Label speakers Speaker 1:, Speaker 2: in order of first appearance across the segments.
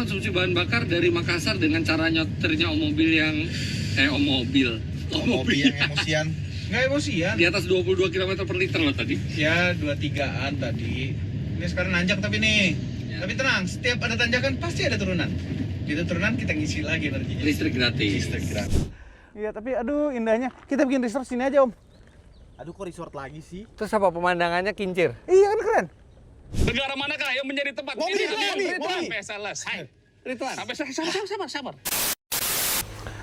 Speaker 1: konsumsi bahan bakar dari Makassar dengan cara nyetirnya mobil yang mobil
Speaker 2: yang emosian.
Speaker 3: Nggak emosian.
Speaker 1: di atas 22 km per liter loh tadi.
Speaker 3: Ya 23-an tadi. Ini sekarang nanjak tapi nih.
Speaker 1: Ya.
Speaker 3: Tapi tenang, setiap ada tanjakan pasti ada turunan. Kita turunan kita ngisi lagi energinya.
Speaker 1: Listrik gratis.
Speaker 3: Iya, tapi aduh indahnya. Kita bikin resort sini aja, Om.
Speaker 2: Aduh, kok resort lagi sih?
Speaker 4: Terus apa pemandangannya kincir?
Speaker 3: Iya kan keren.
Speaker 1: Negara manakah yang menjadi tempat
Speaker 2: Mobi.
Speaker 1: selesai.
Speaker 4: Ridwan.
Speaker 1: Sabar.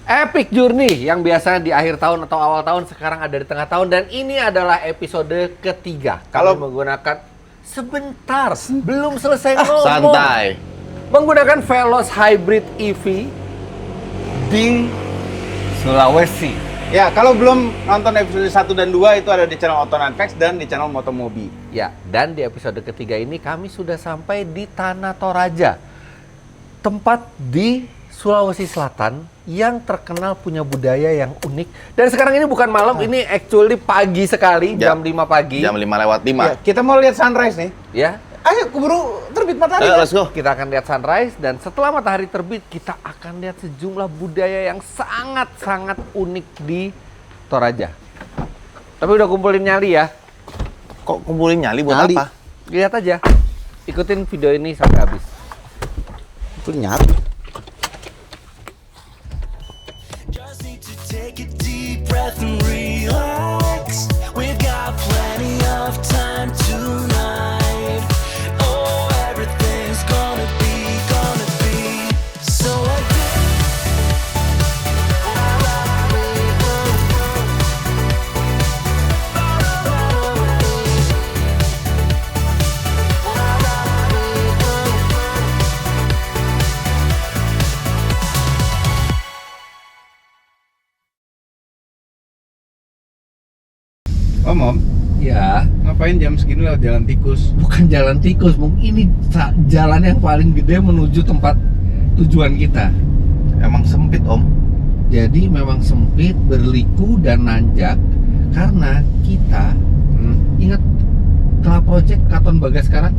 Speaker 4: Epic Journey yang biasanya di akhir tahun atau awal tahun sekarang ada di tengah tahun, dan ini adalah episode ketiga. Kalau menggunakan sebentar, belum selesai ngomong.
Speaker 2: Santai.
Speaker 4: Menggunakan Veloz Hybrid EV di Sulawesi.
Speaker 2: Ya, kalau belum nonton episode 1 dan 2 itu ada di channel Otonan Facts dan di channel Motomobi.
Speaker 4: Ya, dan di episode ketiga ini kami sudah sampai di Tanah Toraja, tempat di Sulawesi Selatan yang terkenal punya budaya yang unik. Dan sekarang ini bukan malam, ini actually pagi sekali, jam 5 pagi.
Speaker 2: Jam 5:05.
Speaker 3: Ya, kita mau lihat sunrise nih.
Speaker 4: Ya,
Speaker 3: Ayo keburu terbit matahari.
Speaker 2: Ayo,
Speaker 3: kan?
Speaker 2: let's go.
Speaker 4: kita akan lihat sunrise, dan setelah matahari terbit kita akan lihat sejumlah budaya yang sangat-sangat unik di Toraja. Tapi udah kumpulin nyali ya.
Speaker 2: Kok kumpulin nyali buat
Speaker 4: Nyali.
Speaker 2: apa?
Speaker 4: Lihat aja. Ikutin video ini sampai habis.
Speaker 2: Kumpulin nyali.
Speaker 5: Just need to take a deep breath and relax. We've got plenty of time tonight. Oh, everything's gonna be so
Speaker 3: Om,
Speaker 4: Ya,
Speaker 3: ngapain jam segini lewat jalan tikus?
Speaker 4: bukan jalan tikus, mungkin ini jalan yang paling gede menuju tempat tujuan kita.
Speaker 2: Emang sempit, Om.
Speaker 4: Jadi memang sempit, berliku dan nanjak karena kita ingat Club Project Katon Bagaskara?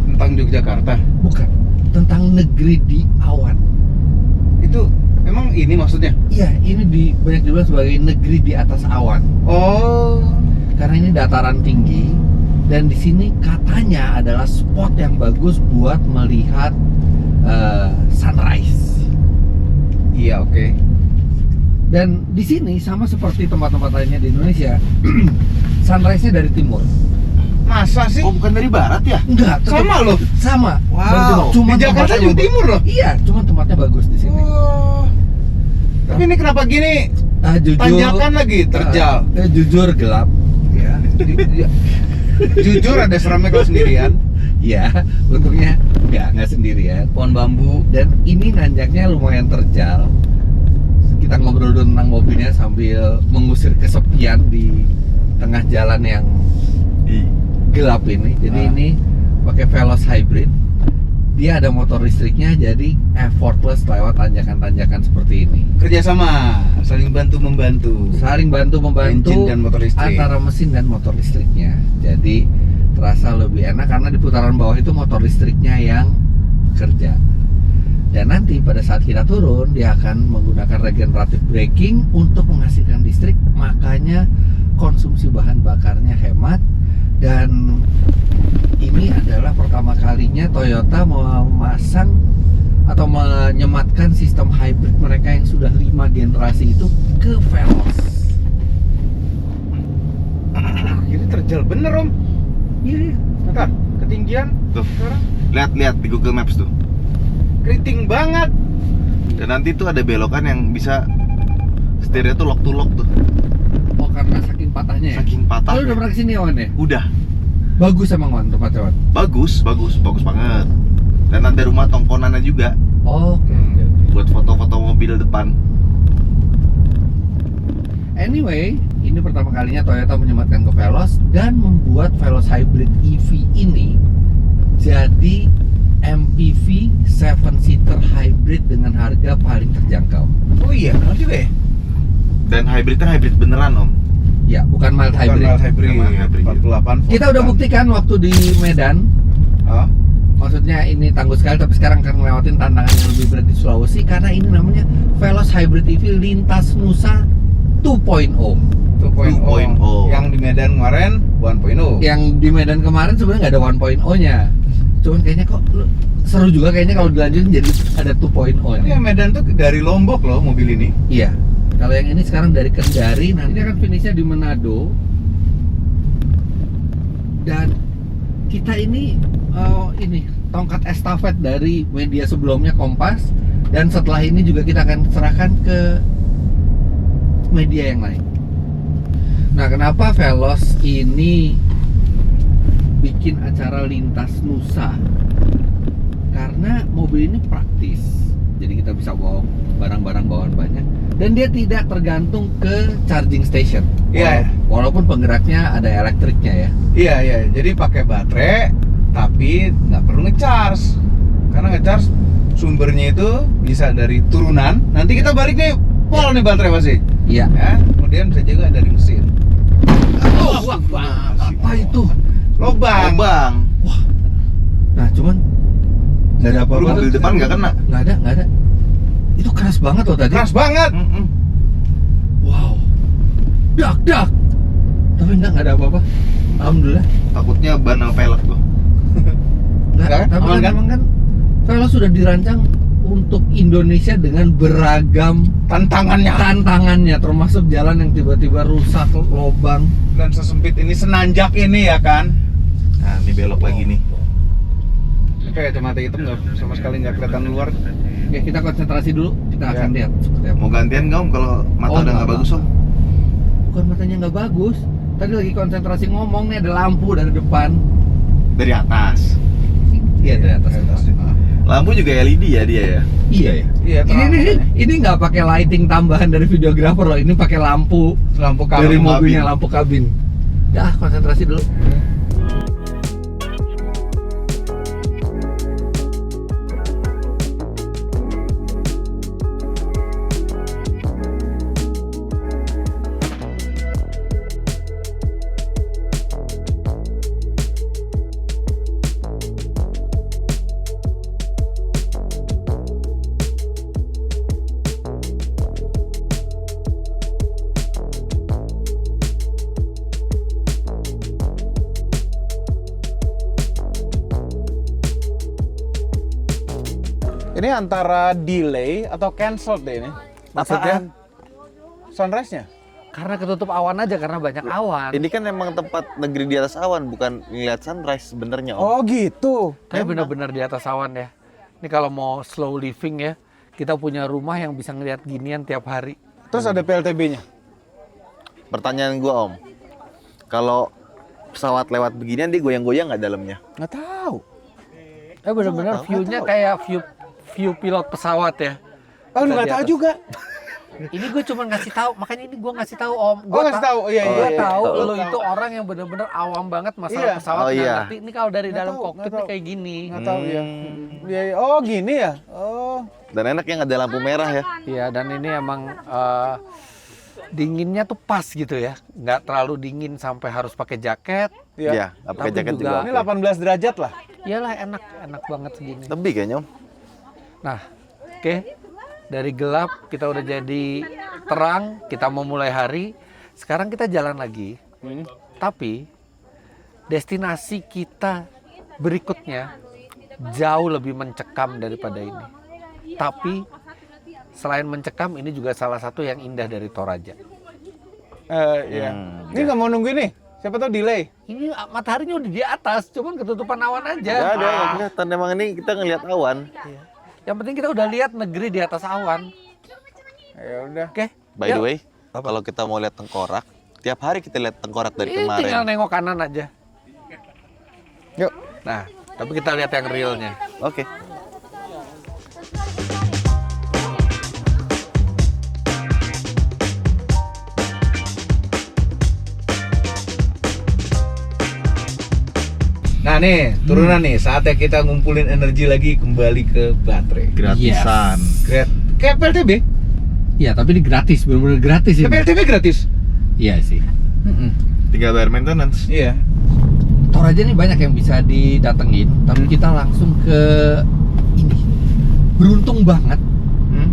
Speaker 3: Tentang Yogyakarta.
Speaker 4: Bukan, tentang negeri di awan.
Speaker 3: Itu emang ini maksudnya?
Speaker 4: Iya, ini banyak dibilang sebagai negeri di atas awan.
Speaker 3: Oh,
Speaker 4: Karena ini dataran tinggi dan di sini katanya adalah spot yang bagus buat melihat sunrise.
Speaker 3: iya oke.
Speaker 4: Dan di sini sama seperti tempat-tempat lainnya di Indonesia, sunrise-nya dari timur.
Speaker 3: Masa sih?
Speaker 2: Oh, bukan dari barat ya?
Speaker 4: Enggak, tetap
Speaker 3: Sama loh.
Speaker 4: Sama.
Speaker 2: Wow.
Speaker 4: Dari timur. Cuma
Speaker 3: Di Jakarta
Speaker 4: tempatnya
Speaker 3: juga
Speaker 4: bagus.
Speaker 3: timur loh.
Speaker 4: Iya, cuma tempatnya bagus di sini.
Speaker 3: Oh. Tapi ini kenapa gini?
Speaker 4: Jujur,
Speaker 3: Tanjakan lagi, terjal.
Speaker 4: Jujur gelap.
Speaker 3: Ya. Jujur ada seramnya kalau sendirian.
Speaker 4: Ya, untungnya nggak sendirian.
Speaker 3: Pohon bambu.
Speaker 4: Dan ini nanjaknya lumayan terjal. Kita ngobrol dulu tentang mobilnya sambil mengusir kesepian di tengah jalan yang gelap ini. Jadi ini pakai Veloz Hybrid. Dia ada motor listriknya, jadi effortless lewat tanjakan-tanjakan seperti ini.
Speaker 3: Kerjasama, saling bantu membantu.
Speaker 4: Saling bantu-membantu
Speaker 3: Engine dan motor listrik.
Speaker 4: antara mesin dan motor listriknya. Jadi terasa lebih enak karena di putaran bawah itu motor listriknya yang bekerja. Dan nanti pada saat kita turun, dia akan menggunakan regenerative braking untuk menghasilkan listrik. Makanya konsumsi bahan bakarnya hemat. Dan ini adalah pertama kalinya Toyota memasang atau menyematkan sistem hybrid mereka yang sudah 5 generasi itu ke Veloz.
Speaker 3: Ini terjal bener Om.
Speaker 4: Iya.
Speaker 3: Bentar, ketinggian
Speaker 2: Tuh.
Speaker 3: sekarang
Speaker 2: Lihat di Google Maps tuh.
Speaker 3: keriting banget.
Speaker 2: Dan nanti tuh ada belokan yang bisa setirnya tuh lock to lock tuh.
Speaker 4: Oh, karena saking patahnya ya?
Speaker 2: Saking patah.
Speaker 4: Oh, udah pernah kesini Wan ya?
Speaker 2: Udah.
Speaker 4: Bagus emang Wan, tempatnya Wan?
Speaker 2: Bagus banget. Dan ada rumah tongkonannya juga
Speaker 4: Oke.
Speaker 2: buat foto-foto mobil depan.
Speaker 4: Anyway, ini pertama kalinya Toyota menyematkan ke Veloz dan membuat Veloz Hybrid EV ini jadi MPV 7-seater hybrid dengan harga paling terjangkau.
Speaker 3: Oh iya, benar juga ya?
Speaker 2: Dan hybridnya hybrid beneran, Om.
Speaker 4: Ya, bukan mild
Speaker 3: Bukan
Speaker 4: hybrid.
Speaker 3: mild hybrid.
Speaker 2: Bukan mild hybrid.
Speaker 3: 48 volt.
Speaker 4: Kita udah buktikan waktu di Medan.
Speaker 3: Oh,
Speaker 4: Maksudnya maksudnya ini tangguh sekali, tapi sekarang akan ngelewatin tantangan yang lebih berat di Sulawesi karena ini namanya Veloz Hybrid EV Lintas Nusa 2.0.
Speaker 2: 2.0. Yang di Medan kemarin 1.0.
Speaker 4: Yang di Medan kemarin sebenarnya nggak ada 1.0-nya. Cuman kayaknya kok seru juga kayaknya kalau dilanjutin jadi ada 2.0-nya.
Speaker 2: Ini Medan tuh dari Lombok loh mobil ini.
Speaker 4: Iya. Kalau yang ini sekarang dari Kendari, nanti akan finishnya di Manado. Dan kita ini tongkat estafet dari media sebelumnya Kompas, dan setelah ini juga kita akan serahkan ke media yang lain. Nah, kenapa Veloz ini bikin acara lintas Nusa? Karena mobil ini praktis, jadi kita bisa bawa barang-barang bawaan banyak, dan dia tidak tergantung ke charging station.
Speaker 2: Iya.
Speaker 4: Walaupun penggeraknya ada elektriknya ya.
Speaker 2: Iya, jadi pakai baterai tapi nggak perlu ngecharge. Karena ngecharge sumbernya itu bisa dari turunan. Nanti kita balik nih pol nih baterai pasti.
Speaker 4: Iya.
Speaker 2: Ya, kemudian bisa juga dari mesin.
Speaker 4: Apa itu?
Speaker 2: Lobang.
Speaker 4: Nah, cuman nggak ada apa-apa.
Speaker 6: Mobil depan nggak kena.
Speaker 4: Nggak ada. Itu keras banget loh tadi.
Speaker 2: Keras banget.
Speaker 4: Wow. Dak. Tapi nggak ada apa-apa. Alhamdulillah.
Speaker 6: Takutnya ban sama pelek tuh.
Speaker 4: Nggak, tapi
Speaker 2: aman kan?
Speaker 4: memang kan Veloz sudah dirancang untuk Indonesia dengan beragam tantangannya, termasuk jalan yang tiba-tiba rusak, lobang.
Speaker 2: Dan sesempit ini, senanjak ini ya kan.
Speaker 6: Nah, ini belok lagi nih.
Speaker 2: Oke, kacamata hitam nggak sama sekali nggak kelihatan luar.
Speaker 4: Oke, kita konsentrasi dulu. Kita
Speaker 2: Ya.
Speaker 4: akan lihat seperti apa.
Speaker 6: Mau gantian nggak Om kalau mata udah nggak bagus Om?
Speaker 4: Bukan matanya nggak bagus. Tadi lagi konsentrasi ngomong nih, ada lampu dari depan.
Speaker 6: Dari atas.
Speaker 4: Iya, dari atas.
Speaker 6: Lampu juga LED ya dia ya.
Speaker 4: Iya ya.
Speaker 2: Iya,
Speaker 4: Ini nggak pakai lighting tambahan dari videografer loh. Ini pakai lampu
Speaker 2: kabin.
Speaker 4: dari mobilnya, lampu kabin. Ya, konsentrasi dulu.
Speaker 2: Ini antara delay atau cancel deh ini. Maksudnya sunrise-nya.
Speaker 4: Karena ketutup awan aja, karena banyak awan.
Speaker 6: Ini kan emang tempat negeri di atas awan, bukan ngeliat sunrise sebenarnya Om.
Speaker 2: Oh gitu.
Speaker 4: Tapi benar-benar di atas awan ya. Ini kalau mau slow living ya, kita punya rumah yang bisa ngeliat ginian tiap hari.
Speaker 2: Terus ada PLTB-nya.
Speaker 6: Pertanyaan gua Om, kalau pesawat lewat beginian dia goyang-goyang nggak dalamnya?
Speaker 2: Nggak tahu.
Speaker 4: Benar-benar view-nya kayak view pilot pesawat ya.
Speaker 2: Oh, lu nggak tahu juga.
Speaker 4: Ini gue cuma ngasih tahu, makanya ini gue ngasih tahu Om.
Speaker 2: Oh, ngasih tahu. Iya.
Speaker 4: Gue tahu
Speaker 2: Lu
Speaker 4: lo itu orang yang benar-benar awam banget masalah
Speaker 2: Iya.
Speaker 4: pesawat.
Speaker 6: Oh,
Speaker 4: nggak
Speaker 6: iya.
Speaker 4: ngerti. Ini kalau dari
Speaker 2: Nggak
Speaker 4: dalam
Speaker 2: tahu,
Speaker 4: kokpit
Speaker 2: nggak
Speaker 4: nih
Speaker 2: tahu.
Speaker 4: kayak gini.
Speaker 2: Nggak tahu ya. Iya. Oh gini ya. Oh.
Speaker 6: Dan enak yang ada lampu merah ya.
Speaker 4: Iya, dan ini emang dinginnya tuh pas gitu ya. Nggak terlalu dingin sampai harus pakai jaket.
Speaker 2: Iya.
Speaker 6: Iya, nggak pakai
Speaker 4: Tapi
Speaker 6: jaket
Speaker 4: juga-
Speaker 6: juga.
Speaker 2: Ini
Speaker 6: oke.
Speaker 2: 18 derajat lah.
Speaker 4: Iyalah, enak banget segini.
Speaker 6: Lebih kayaknya Om.
Speaker 4: Nah, oke. Dari gelap kita udah jadi terang, kita mau mulai hari. Sekarang kita jalan lagi. Tapi destinasi kita berikutnya jauh lebih mencekam daripada ini. Tapi selain mencekam, ini juga salah satu yang indah dari Toraja.
Speaker 2: Iya. Ini nggak mau nunggu nih. Siapa tahu delay.
Speaker 4: Ini mataharinya udah di atas, cuman ketutupan awan aja.
Speaker 6: Nggak ada, nggak kelihatan. Emang ini kita ngeliat awan.
Speaker 4: Yang penting kita udah lihat negeri di atas awan.
Speaker 2: Ya udah.
Speaker 4: Oke.
Speaker 6: By the way, kalau kita mau lihat tengkorak, tiap hari kita lihat tengkorak dari
Speaker 4: Ini tinggal
Speaker 6: kemarin.
Speaker 4: nengok kanan aja.
Speaker 2: Yuk.
Speaker 4: Nah, tapi kita lihat yang realnya.
Speaker 6: Oke.
Speaker 2: Nah nih, turunan nih. Saatnya kita ngumpulin energi lagi kembali ke baterai.
Speaker 6: Gratisan.
Speaker 2: Kayak PLTB.
Speaker 4: Iya, tapi ini gratis, benar-benar gratis
Speaker 2: Kayak
Speaker 4: ini.
Speaker 2: PLTB gratis.
Speaker 4: Iya sih.
Speaker 6: Tinggal bayar maintenance.
Speaker 2: Iya.
Speaker 4: Toraja Toraja nih banyak yang bisa didatengin, tapi kita langsung ke ini. Beruntung banget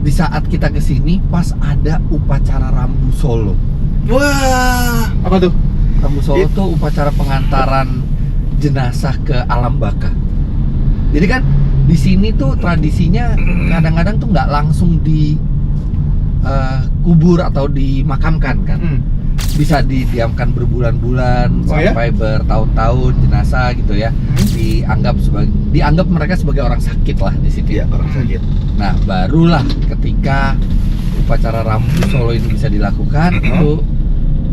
Speaker 4: di saat kita kesini pas ada upacara Rambu Solo.
Speaker 6: Wah,
Speaker 2: Apa tuh?
Speaker 4: Rambu Solo tuh upacara pengantaran jenazah ke alam baka. Jadi kan di sini tuh tradisinya kadang-kadang tuh nggak langsung di kubur atau dimakamkan kan. Bisa didiamkan berbulan-bulan
Speaker 2: Oh, ya?
Speaker 4: sampai bertahun-tahun jenazah gitu ya. Dianggap mereka sebagai orang sakit lah di sini.
Speaker 6: iya orang sakit.
Speaker 4: Nah, barulah ketika upacara Rambu Solo ini bisa dilakukan, itu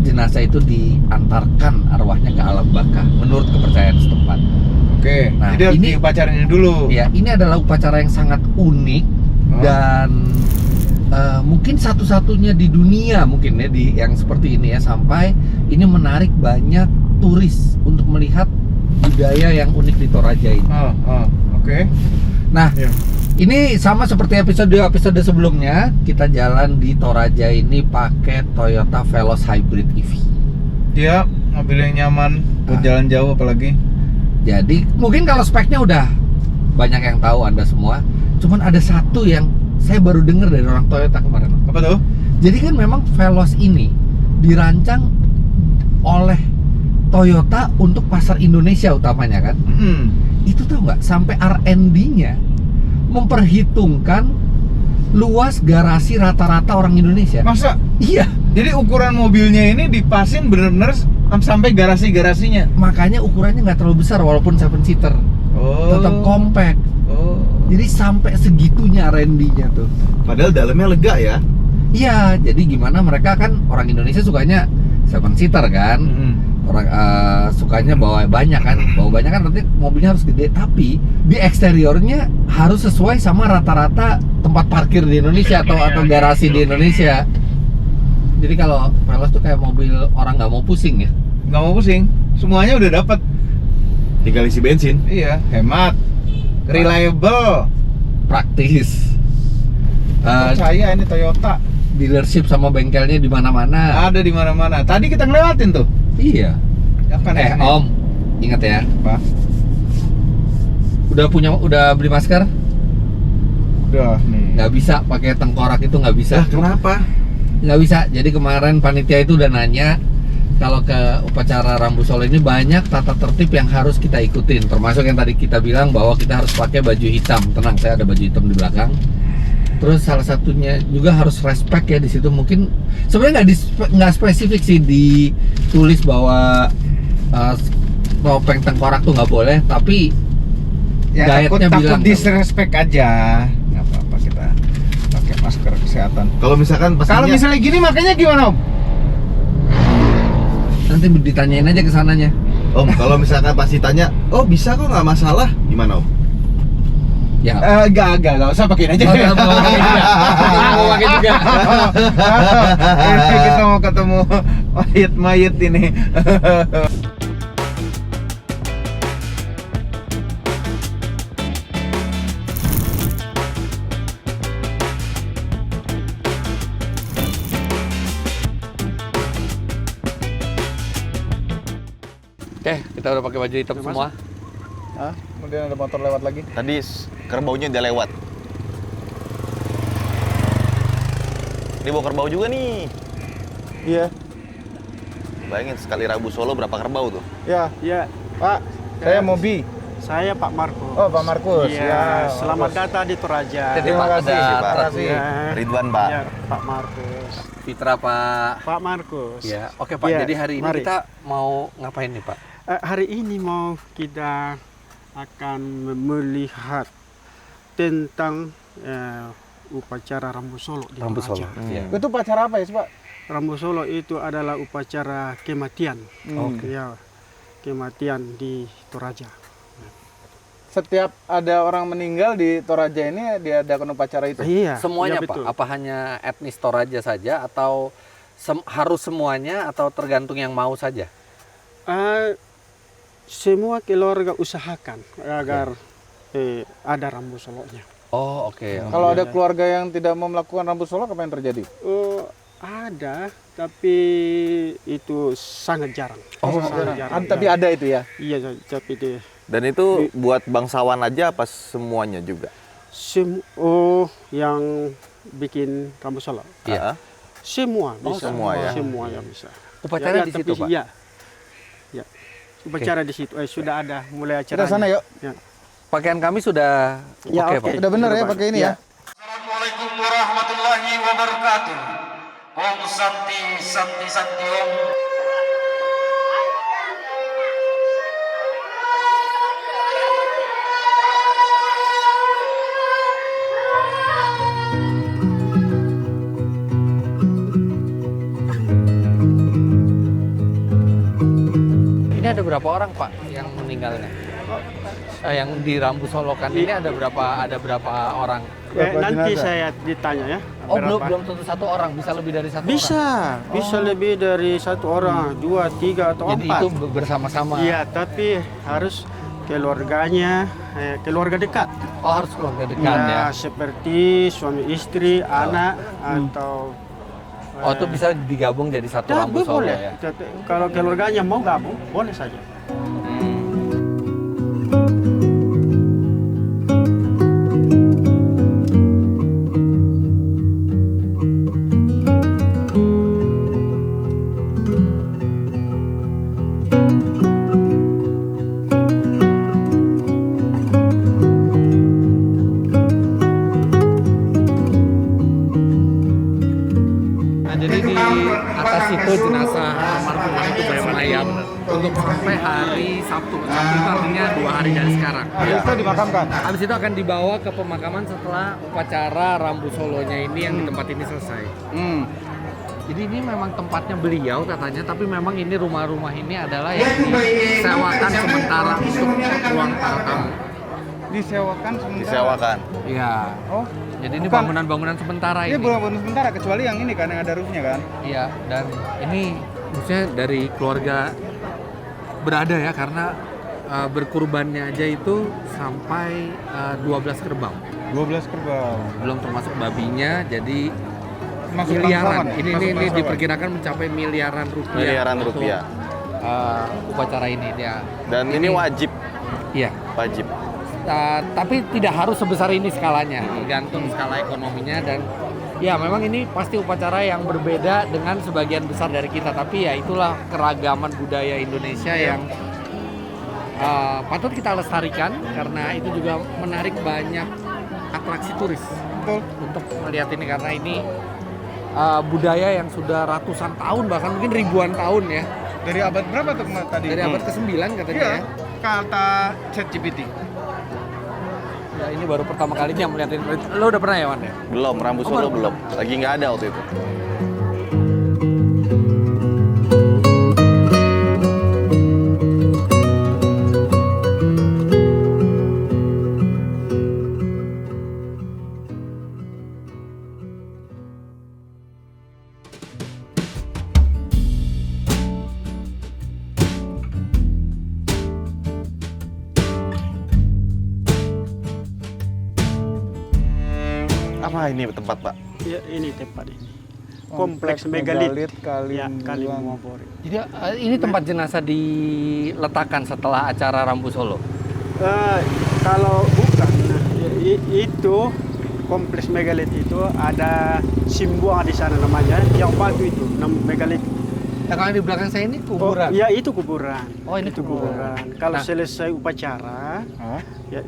Speaker 4: jenazah itu diantarkan arwahnya ke alam baka menurut kepercayaan setempat.
Speaker 2: Oke.
Speaker 4: Nah,
Speaker 2: Jadi harus
Speaker 4: ini-
Speaker 2: upacaranya dulu.
Speaker 4: Ya, ini adalah upacara yang sangat unik dan mungkin satu-satunya di dunia mungkin ya yang seperti ini ya, sampai ini menarik banyak turis untuk melihat budaya yang unik di Toraja ini.
Speaker 2: Oke.
Speaker 4: Nah,
Speaker 2: Ya.
Speaker 4: ini sama seperti episode sebelumnya, kita jalan di Toraja ini pakai Toyota Veloz Hybrid EV.
Speaker 2: Dia mobil yang nyaman buat jalan jauh apalagi.
Speaker 4: Jadi mungkin kalau speknya udah banyak yang tahu Anda semua, cuman ada satu yang saya baru dengar dari orang Toyota kemarin.
Speaker 2: Apa tuh?
Speaker 4: Jadi kan memang Veloz ini dirancang oleh Toyota untuk pasar Indonesia utamanya kan. Itu tahu nggak, sampai R&D-nya memperhitungkan luas garasi rata-rata orang Indonesia.
Speaker 2: Masa?
Speaker 4: Iya,
Speaker 2: Jadi ukuran mobilnya ini dipasin bener-bener sampai garasi-garasinya.
Speaker 4: makanya ukurannya nggak terlalu besar walaupun 7-seater.
Speaker 2: Oh.
Speaker 4: Tetap compact.
Speaker 2: Oh.
Speaker 4: Jadi sampai segitunya R&D-nya tuh.
Speaker 6: Padahal dalamnya lega ya.
Speaker 4: Iya, jadi gimana mereka kan orang Indonesia sukanya 7-seater kan. Orang sukanya bawa banyak kan. Bawa banyak kan nanti mobilnya harus gede, tapi di eksteriornya harus sesuai sama rata-rata tempat parkir di Indonesia atau garasi di Indonesia. Jadi kalau Veloz tuh kayak mobil orang nggak mau pusing ya.
Speaker 2: Nggak mau pusing. Semuanya udah dapat.
Speaker 6: Tinggal isi bensin.
Speaker 2: Iya, hemat. Reliable.
Speaker 4: Praktis.
Speaker 2: Percaya ini Toyota.
Speaker 4: Dealership sama bengkelnya di mana-mana.
Speaker 2: Ada di mana-mana. Tadi kita ngelewatin tuh.
Speaker 4: Iya.
Speaker 2: Apa nih?
Speaker 4: Om, ingat ya.
Speaker 2: Apa?
Speaker 4: Udah beli masker?
Speaker 2: Udah nih.
Speaker 4: Nggak bisa pakai tengkorak, itu nggak bisa.
Speaker 6: Kenapa?
Speaker 4: Nggak bisa. Jadi kemarin panitia itu udah nanya kalau ke upacara Rambu Solo ini banyak tata tertib yang harus kita ikutin, termasuk yang tadi kita bilang bahwa kita harus pakai baju hitam. Tenang, saya ada baju hitam di belakang. Terus salah satunya juga harus respect ya di situ. Mungkin sebenarnya nggak spesifik sih ditulis bahwa topeng tengkorak tuh nggak boleh, tapi
Speaker 2: Ya takut
Speaker 4: guide-nya bilang
Speaker 2: disrespect aja. Nggak apa-apa, kita pakai masker kesehatan.
Speaker 6: Kalau misalkan
Speaker 2: Kalau misalnya gini makanya gimana, Om?
Speaker 4: nanti ditanyain aja ke sananya.
Speaker 6: Om, kalau misalkan pasti tanya, oh bisa kok nggak masalah, gimana Om?
Speaker 4: Ya.
Speaker 2: Enggak usah pakein aja.
Speaker 4: Mau pakai juga.
Speaker 2: Kita mau ketemu mayit ini.
Speaker 4: Oke, kita udah pakai baju hitam semua.
Speaker 2: Hah? Kemudian ada motor lewat lagi.
Speaker 6: Tadi kerbaunya udah lewat. Ini bawa kerbau juga nih.
Speaker 2: Iya.
Speaker 6: Bayangin sekali Rambu Solo berapa kerbau tuh?
Speaker 2: Ya.
Speaker 7: Ya,
Speaker 2: Pak, saya Mobi.
Speaker 7: saya Pak Markus.
Speaker 2: Oh, Pak Markus.
Speaker 7: Iya,
Speaker 2: Ya,
Speaker 7: selamat
Speaker 2: Markus.
Speaker 7: datang di Toraja.
Speaker 2: Terima kasih,
Speaker 6: Pak.
Speaker 2: terima kasih.
Speaker 7: Ya,
Speaker 6: Ridwan Pak.
Speaker 7: ya, Pak Markus.
Speaker 4: Fitra Pak.
Speaker 7: Pak Markus.
Speaker 4: Ya, oke Pak.
Speaker 7: Ya,
Speaker 4: Jadi hari ini
Speaker 7: mari.
Speaker 4: kita mau ngapain nih Pak?
Speaker 7: Hari ini mau kita akan melihat tentang upacara Rambu Solo di
Speaker 4: Rambu Solo.
Speaker 7: Toraja.
Speaker 4: Iya.
Speaker 2: Itu pacar apa ya, Pak?
Speaker 7: Rambu Solo itu adalah upacara kematian.
Speaker 4: Oke.
Speaker 7: Ya, kematian di Toraja.
Speaker 2: Setiap ada orang meninggal di Toraja ini diadakan upacara itu.
Speaker 7: Iya.
Speaker 4: Semuanya
Speaker 7: iya,
Speaker 4: Pak?
Speaker 7: betul.
Speaker 4: Apa hanya etnis Toraja saja atau harus semuanya atau tergantung yang mau saja?
Speaker 7: Semua keluarga usahakan agar ada Rambu Solonya.
Speaker 4: Oh, oke.
Speaker 2: Kalau ada keluarga yang tidak mau melakukan Rambu Solo, apa yang terjadi?
Speaker 7: Ada, tapi itu sangat jarang. Sangat jarang.
Speaker 6: Tapi ada itu ya.
Speaker 7: Iya, tapi
Speaker 6: Dan itu buat bangsawan aja apa semuanya juga?
Speaker 7: yang bikin rambut solo.
Speaker 6: Iya.
Speaker 7: Semua bisa.
Speaker 6: semua ya?
Speaker 7: Semua yang bisa.
Speaker 4: Upacara di situ,
Speaker 7: tapi
Speaker 4: Pak?
Speaker 7: Iya. Ya. Upacara di situ. Sudah ada mulai acara.
Speaker 2: Kita sana yuk.
Speaker 7: Ya.
Speaker 4: Pakaian kami sudah
Speaker 7: Ya,
Speaker 4: oke,
Speaker 7: oke.
Speaker 4: Pak.
Speaker 2: Udah bener ya pakai ini ya.
Speaker 8: Assalamualaikum warahmatullahi wabarakatuh. Om Santi Santi Santi Om.
Speaker 4: Ini ada berapa orang, Pak, yang meninggalnya? Yang di Rambu Solokan ini ada berapa orang?
Speaker 7: Nanti saya ditanya ya.
Speaker 4: Oh,
Speaker 7: berapa.
Speaker 4: belum tentu satu orang, bisa lebih dari satu orang.
Speaker 7: Bisa lebih dari satu orang, 2, 3 atau
Speaker 4: Jadi
Speaker 7: 4.
Speaker 4: itu bersama-sama.
Speaker 7: Iya, tapi harus keluarganya, keluarga dekat.
Speaker 4: Oh, harus keluarga dekat ya.
Speaker 7: Seperti suami istri, anak atau
Speaker 4: Oh, itu bisa digabung jadi satu Rambu Solo
Speaker 7: boleh.
Speaker 4: ya.
Speaker 7: Kalau keluarganya mau gabung, boleh saja.
Speaker 4: Nah, jadi di atas itu jenazah almarhumah itu bersemayam untuk sampai hari Sabtu. Sabtu itu artinya 2 hari dari sekarang.
Speaker 2: Itu dimakamkan.
Speaker 4: Habis itu akan dibawa ke pemakaman setelah upacara Rambu Solonya ini yang di tempat ini selesai. Jadi ini memang tempatnya beliau katanya, tapi memang ini rumah-rumah ini adalah yang disewakan sementara untuk ruang para tamu.
Speaker 2: Disewakan sementara.
Speaker 6: Disewakan.
Speaker 4: Iya.
Speaker 2: Oh,
Speaker 4: Jadi ini
Speaker 2: bukan.
Speaker 4: bangunan-bangunan sementara
Speaker 2: ini
Speaker 4: ini.
Speaker 2: belum sementara kecuali yang ini kan yang ada roofnya kan.
Speaker 4: Iya, dan ini maksudnya dari keluarga berada ya, karena berkurbannya aja itu sampai 12 kerbau.
Speaker 2: 12 kerbau.
Speaker 4: Belum termasuk babinya, jadi
Speaker 2: Masuk
Speaker 4: miliaran.
Speaker 2: bangsawan,
Speaker 4: Ini
Speaker 2: masuk bangsawan.
Speaker 4: diperkirakan mencapai miliaran rupiah.
Speaker 6: Miliaran
Speaker 4: untuk,
Speaker 6: rupiah.
Speaker 4: upacara ini ya.
Speaker 6: Dan ini wajib.
Speaker 4: Iya.
Speaker 6: Wajib.
Speaker 4: Tapi tidak harus sebesar ini skalanya, tergantung skala ekonominya, dan ya memang ini pasti upacara yang berbeda dengan sebagian besar dari kita, tapi ya itulah keragaman budaya Indonesia yang patut kita lestarikan, karena itu juga menarik banyak atraksi turis untuk melihat ini, karena ini budaya yang sudah ratusan tahun, bahkan mungkin ribuan tahun ya.
Speaker 2: Dari abad berapa tuh tadi?
Speaker 4: Dari abad ke-9 katanya
Speaker 2: Iya,
Speaker 4: ya.
Speaker 2: kata ChatGPT.
Speaker 4: Ya, ini baru pertama kalinya melihat ini. Lo udah pernah ya, Wan ya?
Speaker 6: Belum, Rambu Solo belum. Lagi nggak ada waktu itu. Apa ini tempat, Pak?
Speaker 7: Ya, ini tempat ini. Kompleks megalit. Ya,
Speaker 2: Kalimuang.
Speaker 4: Jadi ini tempat jenazah diletakkan setelah acara Rambu Solo.
Speaker 7: Kalau bukan, itu kompleks megalit itu ada Simbuang di sana namanya, yang batu itu, megalit.
Speaker 4: Nah, kalau di belakang saya ini kuburan.
Speaker 7: Ya, itu kuburan.
Speaker 4: Oh, ini
Speaker 7: itu
Speaker 4: kuburan.
Speaker 7: Kalau
Speaker 4: Nah.
Speaker 7: selesai upacara, ya,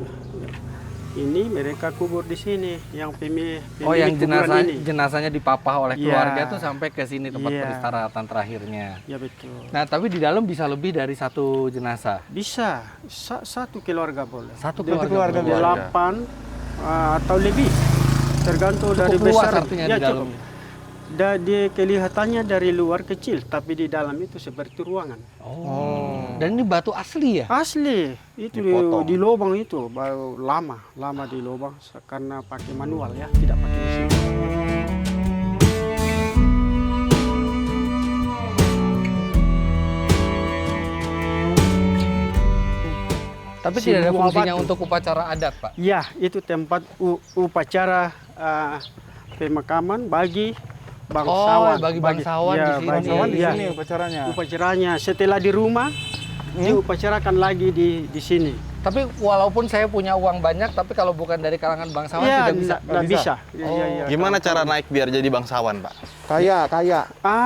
Speaker 7: ini mereka kubur di sini, yang pemilik
Speaker 4: Oh, yang
Speaker 7: kuburan ini.
Speaker 4: jenazahnya dipapah oleh
Speaker 7: Iya.
Speaker 4: keluarga tuh sampai ke sini tempat
Speaker 7: Iya.
Speaker 4: peristirahatan terakhirnya.
Speaker 7: Ya betul.
Speaker 4: Nah, tapi di dalam bisa lebih dari satu jenazah.
Speaker 7: Bisa satu keluarga boleh.
Speaker 4: Satu
Speaker 2: Dari
Speaker 4: keluarga.
Speaker 2: keluarga.
Speaker 7: 8 atau lebih, tergantung
Speaker 4: Cukup
Speaker 7: dari
Speaker 4: luas
Speaker 7: besar.
Speaker 4: artinya
Speaker 7: Ya,
Speaker 4: di dalam.
Speaker 7: cukup. Dia kelihatannya dari luar kecil, tapi di dalam itu seperti ruangan.
Speaker 4: Oh. Dan ini batu asli ya?
Speaker 7: Asli, itu
Speaker 6: Dipotong.
Speaker 7: di lubang itu baru lama di lubang karena pakai manual ya, tidak pakai mesin.
Speaker 4: Tapi tidak ada
Speaker 7: Simbuang
Speaker 4: fungsinya
Speaker 7: batu.
Speaker 4: untuk upacara adat, Pak.
Speaker 7: Ya, itu tempat upacara pemakaman bagi bangsawan.
Speaker 4: bagi bangsawan
Speaker 7: Ya,
Speaker 4: di sini.
Speaker 2: Bangsawan di
Speaker 7: Iya.
Speaker 2: sini upacaranya.
Speaker 7: Upacaranya setelah di rumah, diupacarakan lagi di sini.
Speaker 4: Tapi walaupun saya punya uang banyak, tapi kalau bukan dari kalangan bangsawan
Speaker 7: Iya,
Speaker 4: tidak bisa.
Speaker 7: nggak bisa. Iya, iya, iya.
Speaker 6: Gimana cara naik biar jadi bangsawan, Pak?
Speaker 2: Kaya.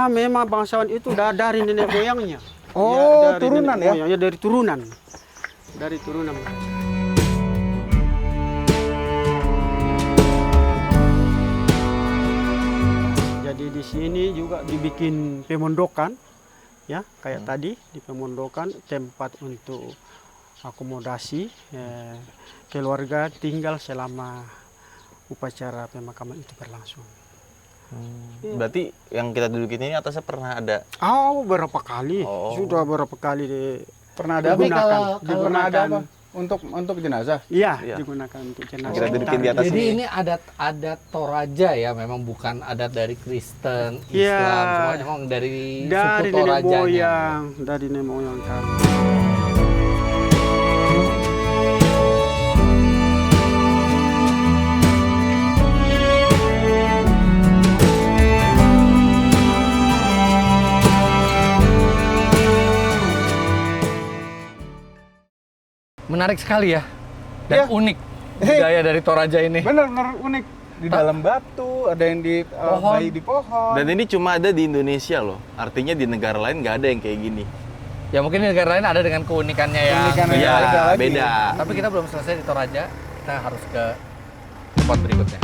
Speaker 7: Memang bangsawan itu dari nenek moyangnya.
Speaker 2: Oh,
Speaker 7: dari
Speaker 2: turunan
Speaker 7: nenek
Speaker 2: ya?
Speaker 7: moyangnya, dari turunan. Dari turunan. Jadi di sini juga dibikin pemondokan, ya kayak tadi di pemondokan tempat untuk akomodasi keluarga tinggal selama upacara pemakaman itu berlangsung.
Speaker 6: Berarti yang kita dudukin ini atasnya pernah ada.
Speaker 7: Berapa kali?
Speaker 6: Oh.
Speaker 7: Sudah berapa kali
Speaker 2: Pernah ada apa?
Speaker 7: digunakan.
Speaker 2: Pernah ada apa? Untuk jenazah.
Speaker 7: Iya,
Speaker 6: Iya.
Speaker 7: digunakan untuk jenazah.
Speaker 6: Kita dudukin di atas
Speaker 4: Jadi
Speaker 6: ini.
Speaker 4: ini adat Toraja ya, memang bukan adat dari Kristen,
Speaker 7: Iya.
Speaker 4: Islam, semua memang dari
Speaker 7: Dari
Speaker 4: suku
Speaker 7: nenek
Speaker 4: Torajanya.
Speaker 7: moyang, dari nenek moyang kami.
Speaker 4: Menarik sekali ya, dan
Speaker 2: Iya.
Speaker 4: unik budaya dari Toraja ini.
Speaker 2: Bener-bener unik. Di dalam batu, ada yang di
Speaker 4: Pohon.
Speaker 2: bayi di pohon.
Speaker 6: Dan ini cuma ada di Indonesia loh. Artinya di negara lain nggak ada yang kayak gini.
Speaker 4: Ya mungkin di negara lain ada dengan keunikannya yang
Speaker 2: Keunikannya
Speaker 6: Iya,
Speaker 2: beda lagi.
Speaker 6: beda.
Speaker 4: Tapi kita belum selesai di Toraja, kita harus ke tempat berikutnya.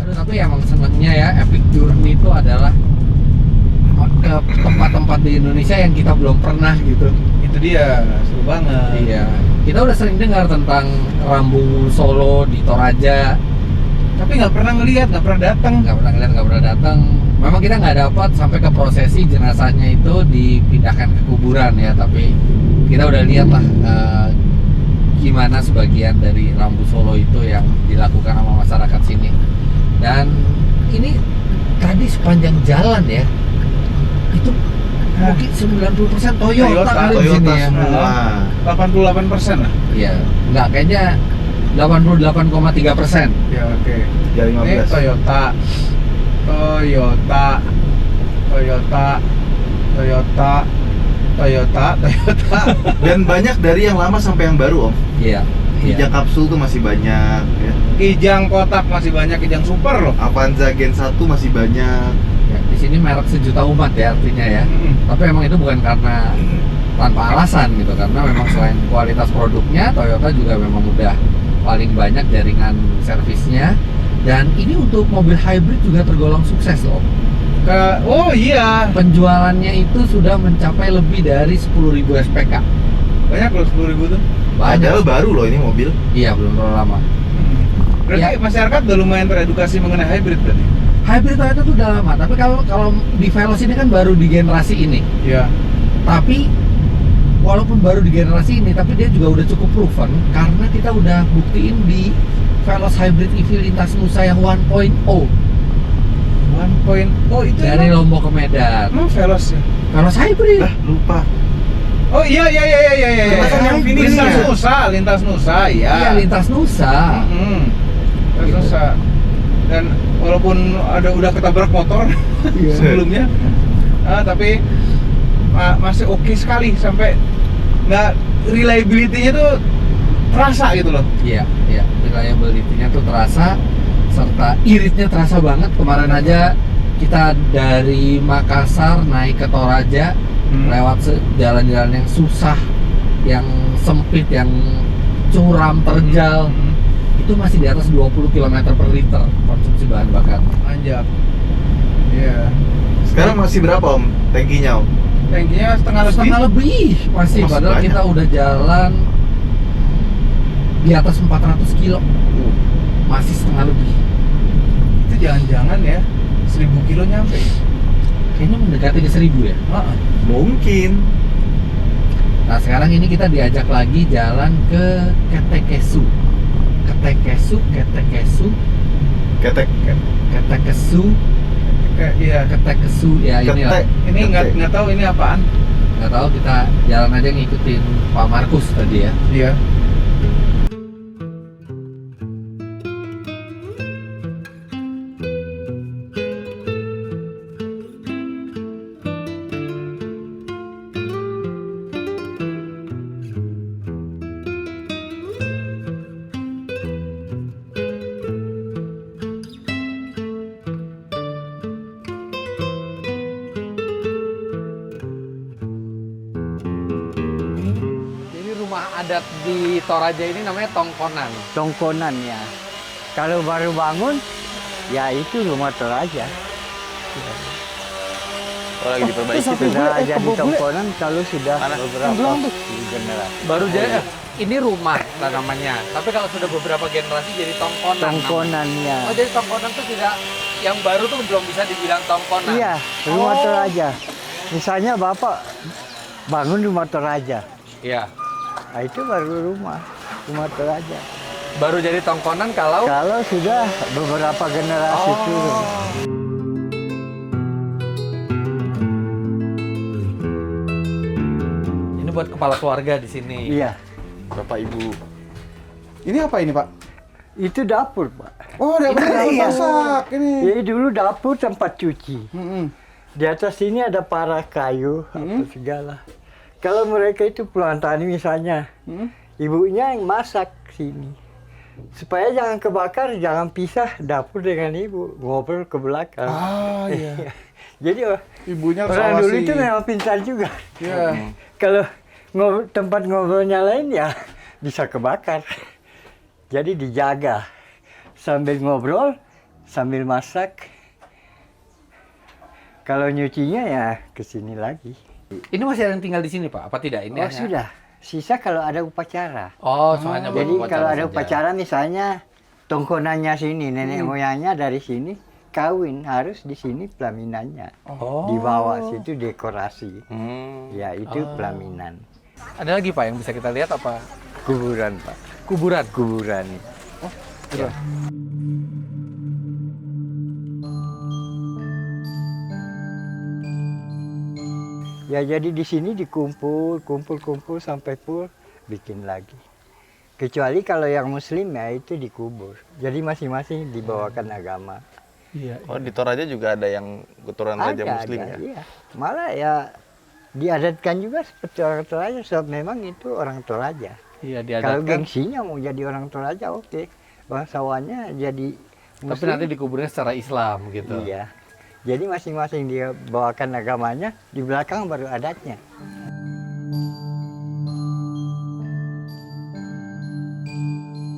Speaker 4: Aduh, tapi emang senangnya ya, Epic Journey itu adalah ke tempat-tempat di Indonesia yang kita belum pernah gitu.
Speaker 2: Itu dia, seru banget.
Speaker 4: Iya, kita udah sering dengar tentang Rambu Solo di Toraja,
Speaker 2: Tapi nggak pernah ngelihat, nggak pernah datang.
Speaker 4: nggak pernah ngeliat, nggak pernah datang. Memang kita nggak dapat sampai ke prosesi jenazahnya itu dipindahkan ke kuburan ya, tapi kita udah lihat lah gimana sebagian dari Rambu Solo itu yang dilakukan sama masyarakat sini. Dan ini tadi sepanjang jalan ya, itu mungkin 90% Toyota kali di sini ya.
Speaker 6: semua.
Speaker 2: 88% lah.
Speaker 4: Iya, nggak, kayaknya 88,3%.
Speaker 2: Ya oke.
Speaker 6: Ya
Speaker 2: Ini
Speaker 6: 15. Toyota. Dan banyak dari yang lama sampai yang baru, Om.
Speaker 4: Iya.
Speaker 6: Kijang kapsul tuh masih banyak ya.
Speaker 2: Kijang kotak masih banyak, Kijang super loh.
Speaker 6: Avanza Gen 1 masih banyak.
Speaker 4: Ya, di sini merek sejuta umat ya artinya ya. Tapi emang itu bukan karena tanpa alasan gitu, karena memang selain kualitas produknya, Toyota juga memang udah paling banyak jaringan servisnya. Dan ini untuk mobil hybrid juga tergolong sukses loh.
Speaker 2: Oh iya,
Speaker 4: Penjualannya itu sudah mencapai lebih dari 10.000 SPK.
Speaker 2: banyak loh 10.000 tuh.
Speaker 6: Padahal baru loh ini mobil.
Speaker 4: Iya, belum terlalu lama.
Speaker 2: Berarti
Speaker 4: Ya.
Speaker 2: masyarakat udah lumayan teredukasi mengenai hybrid berarti.
Speaker 4: Hybrid Toyota itu udah lama, tapi kalau di Veloz ini kan baru di generasi ini.
Speaker 2: Iya.
Speaker 4: Tapi walaupun baru di generasi ini, tapi dia juga udah cukup proven karena kita udah buktiin di Veloz Hybrid EV Lintas Nusa yang 1.0
Speaker 2: 1.0 itu
Speaker 4: dari Lombok ke Medan.
Speaker 2: emang Veloz ya?
Speaker 4: Veloz Hybrid.
Speaker 6: Lupa.
Speaker 2: Oh iya.
Speaker 6: Kan yang finish
Speaker 2: Lintas Nusa,
Speaker 4: Iya,
Speaker 2: iya.
Speaker 4: Lintas Nusa.
Speaker 2: Lintas
Speaker 4: Gitu.
Speaker 2: Nusa. Dan walaupun udah ketabrak motor sebelumnya, tapi masih oke sekali, sampai nggak reliability-nya tuh terasa gitu loh.
Speaker 4: Iya, reliability-nya tuh terasa, serta iritnya terasa banget. Kemarin aja kita dari Makassar naik ke Toraja, lewat jalan-jalan yang susah, yang sempit, yang curam, terjal, itu masih di atas 20 km per liter konsumsi bahan bakar.
Speaker 2: Anjak. Iya.
Speaker 6: Sekarang masih berapa, Om? Tankinya, Om?
Speaker 2: Tankinya setengah
Speaker 4: Lebih masih,
Speaker 6: Masih
Speaker 4: padahal
Speaker 6: banyak.
Speaker 4: kita udah jalan di atas 400 kilo, masih setengah lebih.
Speaker 2: Itu jangan-jangan ya 1000 kilo nyampe.
Speaker 4: Kayaknya mendekati ke 1000 ya.
Speaker 6: Mungkin.
Speaker 4: Nah sekarang ini kita diajak lagi jalan ke Ketekesu.
Speaker 6: Ketek.
Speaker 4: Ketekesu
Speaker 2: Kayak iya.
Speaker 4: ketek kesu ya ini lah.
Speaker 2: Ketek. Ini nggak tahu ini apaan.
Speaker 4: Nggak tahu, kita jalan aja ngikutin Pak Markus tadi ya.
Speaker 2: Iya.
Speaker 4: Jadi rumah adat di Toraja ini namanya Tongkonan.
Speaker 7: Tongkonan ya. Kalau baru bangun, ya itu rumah Toraja.
Speaker 6: Oh, lagi diperbaiki tuh.
Speaker 7: Sudah jadi Tongkonan kalau sudah beberapa generasi.
Speaker 4: Baru jadi ini rumah lah namanya. Tapi kalau sudah beberapa generasi jadi Tongkonan.
Speaker 7: Tongkonannya.
Speaker 4: Oh, jadi Tongkonan tuh tidak, yang baru tuh belum bisa dibilang Tongkonan.
Speaker 7: Iya, rumah Toraja. Misalnya Bapak bangun rumah Toraja.
Speaker 4: Iya.
Speaker 7: Nah, itu baru rumah Toraja.
Speaker 4: Baru jadi Tongkonan kalau
Speaker 7: Sudah beberapa generasi turun.
Speaker 4: ini buat kepala keluarga di sini.
Speaker 7: Iya,
Speaker 6: Bapak Ibu.
Speaker 2: Ini apa ini, Pak?
Speaker 7: itu dapur, Pak.
Speaker 2: Oh, dapur
Speaker 7: Iya.
Speaker 2: masak ini.
Speaker 7: Jadi dulu dapur tempat cuci.
Speaker 2: Mm-mm.
Speaker 7: Di atas ini ada parah kayu, apa segala. Kalau mereka itu pulang tani misalnya, ibunya yang masak sini. Supaya jangan kebakar, jangan pisah dapur dengan ibu, ngobrol ke belakang.
Speaker 2: Ah, iya.
Speaker 7: Jadi
Speaker 2: Ibunya harus
Speaker 7: orang dulu
Speaker 2: awasi.
Speaker 7: itu memang pintar juga.
Speaker 2: Iya.
Speaker 7: Kalau tempat ngobrolnya lain ya bisa kebakar. Jadi dijaga sambil ngobrol, sambil masak. Kalau nyucinya ya ke sini lagi.
Speaker 4: Ini masih ada yang tinggal di sini, Pak? Apa tidak? Ini
Speaker 7: Oh
Speaker 4: hanya-
Speaker 7: sudah. Sisa kalau ada upacara.
Speaker 4: Oh, soalnya
Speaker 7: Jadi
Speaker 4: baru
Speaker 7: kalau ada
Speaker 4: saja.
Speaker 7: upacara misalnya tongkonannya sini, nenek moyangnya dari sini kawin harus di sini pelaminannya.
Speaker 4: Oh.
Speaker 7: Di bawah situ dekorasi.
Speaker 6: Hmm.
Speaker 7: Ya itu pelaminan.
Speaker 4: Ada lagi, Pak, yang bisa kita lihat apa?
Speaker 7: Kuburan, Pak.
Speaker 4: Kuburan.
Speaker 7: Kuburan.
Speaker 4: Ya.
Speaker 7: Ya jadi di sini kumpul sampai full bikin lagi. Kecuali kalau yang muslim ya itu dikubur. Jadi masing-masing dibawakan agama.
Speaker 4: Iya.
Speaker 6: Oh, di Toraja juga ada yang keturunan Raja Muslim ya?
Speaker 7: Iya. Malah ya diadatkan juga seperti orang Toraja sebab memang itu orang Toraja.
Speaker 4: Iya,
Speaker 7: Kalau
Speaker 4: diadatkan.
Speaker 7: gengsinya mau jadi orang Toraja oke. Bangsawannya jadi
Speaker 4: Tapi
Speaker 7: muslim.
Speaker 4: nanti dikuburnya secara Islam gitu.
Speaker 7: Iya. Jadi masing-masing dia bawakan agamanya, di belakang baru adatnya.